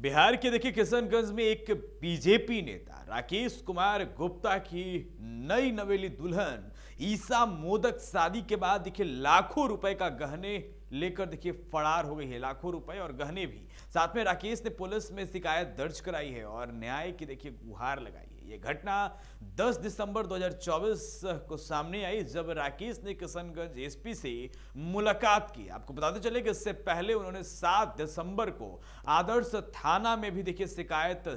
बिहार के देखिए किशनगंज में एक बीजेपी नेता राकेश कुमार गुप्ता की नई नवेली दुल्हन ईसा मोदक शादी के बाद देखिए लाखों रुपए का गहने लेकर देखिए फरार हो गई है। लाखों रुपए और गहने भी साथ में राकेश ने पुलिस में शिकायत दर्ज कराई है और न्याय की देखिए गुहार लगाई है। ये घटना 10 दिसंबर 2024 को सामने आई जब राकेश ने किशनगंज एसपी से मुलाकात की। आपको बताते चले कि इससे पहले उन्होंने 7 दिसंबर को आदर्श थाना में भी देखिए शिकायत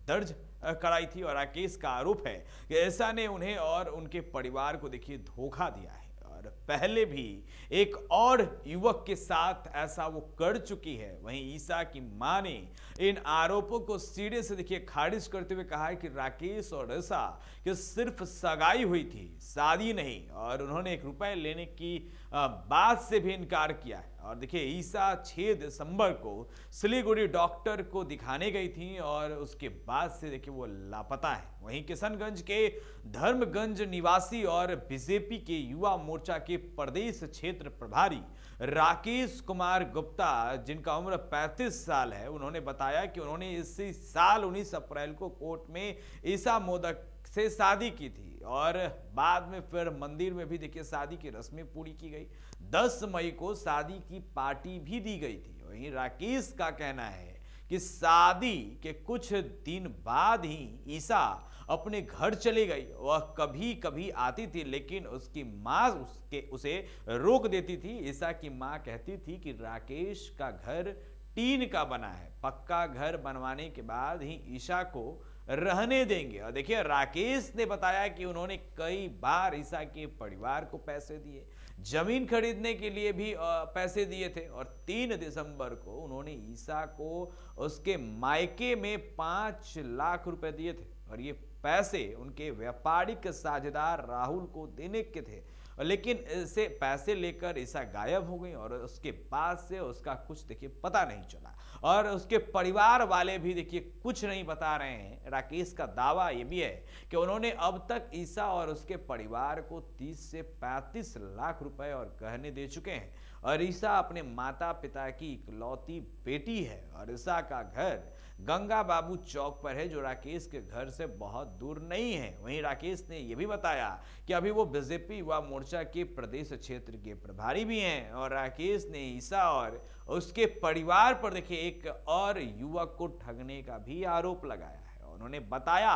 दर्ज कराई थी और राकेश का आरोप है कि ऐसा ने उन्हें और उनके परिवार को देखिए धोखा दिया है और पहले भी एक और युवक के साथ ऐसा वो कर चुकी है। वहीं ईसा की मां ने इन आरोपों को सीधे से देखिए खारिज करते हुए कहा है कि राकेश और ईसा कि सिर्फ सगाई हुई थी, शादी नहीं, और उन्होंने 1 रुपए लेने की बात से भी इनकार किया है। और देखिए ईसा 6 दिसंबर को सिलीगुड़ी डॉक्टर को दिखाने गई थी और उसके बाद से देखिए वो लापता है। वहीं किशनगंज के धर्मगंज निवासी और बीजेपी के युवा मोर्चा के प्रदेश क्षेत्र प्रभारी राकेश कुमार गुप्ता, जिनका उम्र 35 साल है, उन्होंने बताया कि उन्होंने इसी साल 19 अप्रैल को कोर्ट में ईसा मोदक से शादी की थी और बाद में फिर मंदिर में भी देखिए शादी की रस्में पूरी की गई। 10 मई को शादी की पार्टी भी दी गई थी। वहीं राकेश का कहना है कि शादी के कुछ दिन बाद ही ईसा अपने घर चली गई। वह कभी कभी आती थी लेकिन उसकी मां उसे रोक देती थी। ईसा की मां कहती थी कि राकेश का घर टीन का बना है, पक्का घर बनवाने के बाद ही ईसा को रहने देंगे। और देखिए राकेश ने बताया कि उन्होंने कई बार ईसा के परिवार को पैसे दिए, जमीन खरीदने के लिए भी पैसे दिए थे और 3 दिसंबर को उन्होंने ईसा को उसके मायके में 5 लाख रुपए दिए थे और ये पैसे उनके व्यापारिक साझेदार राहुल को देने के थे। लेकिन इसे पैसे लेकर ईसा गायब हो गई और उसके बाद से उसका कुछ देखिए पता नहीं चला और उसके परिवार वाले भी देखिए कुछ नहीं बता रहे हैं। राकेश का दावा यह भी है कि उन्होंने अब तक ईसा और उसके परिवार को 30 से 35 लाख रुपए और गहने दे चुके हैं और ईसा अपने माता पिता की इकलौती बेटी है और ईसा का घर गंगा बाबू चौक पर है जो राकेश के घर से बहुत दूर नहीं है। वहीं राकेश ने यह भी बताया कि अभी वो बीजेपी युवा मोर्चा के प्रदेश क्षेत्र के प्रभारी भी हैं और राकेश ने ईसा और उसके परिवार पर देखिए एक और युवक को ठगने का भी आरोप लगाया है। उन्होंने बताया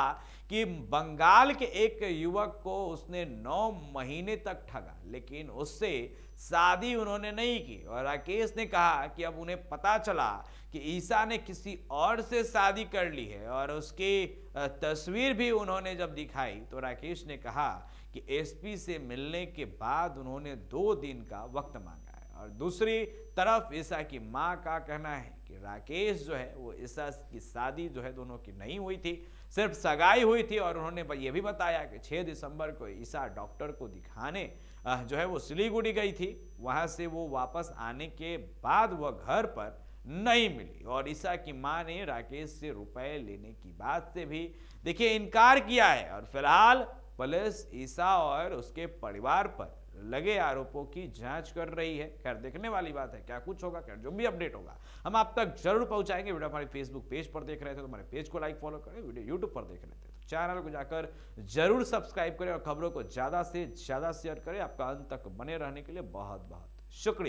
कि बंगाल के एक युवक को उसने 9 महीने तक ठगा लेकिन उससे शादी उन्होंने नहीं की और राकेश ने कहा कि अब उन्हें पता चला कि ईसा ने किसी और से शादी कर ली है और उसकी तस्वीर भी उन्होंने जब दिखाई तो राकेश ने कहा कि एसपी से मिलने के बाद उन्होंने 2 दिन का वक्त मांगा है। और दूसरी तरफ ईसा की मां का कहना है कि राकेश जो है वो ईसा की शादी जो है दोनों की नहीं हुई थी, सिर्फ सगाई हुई थी। और उन्होंने ये भी बताया कि 6 दिसंबर को ईसा डॉक्टर को दिखाने जो है वो सिलीगुड़ी गई थी, वहां से वो वापस आने के बाद वह घर पर नहीं मिली और ईसा की मां ने राकेश से रुपए लेने की बात से भी देखिए इनकार किया है। और फिलहाल पुलिस ईसा और उसके परिवार पर लगे आरोपों की जांच कर रही है। खैर देखने वाली बात है क्या कुछ होगा। खैर जो भी अपडेट होगा हम आप तक जरूर पहुंचाएंगे। वीडियो हमारे फेसबुक पेज पर देख रहे थे तो हमारे पेज को लाइक फॉलो करें, वीडियो यूट्यूब पर देख रहे थे तो चैनल को जाकर जरूर सब्सक्राइब करें और खबरों को ज्यादा से ज्यादा शेयर करें। आपका अंत तक बने रहने के लिए बहुत बहुत शुक्रिया।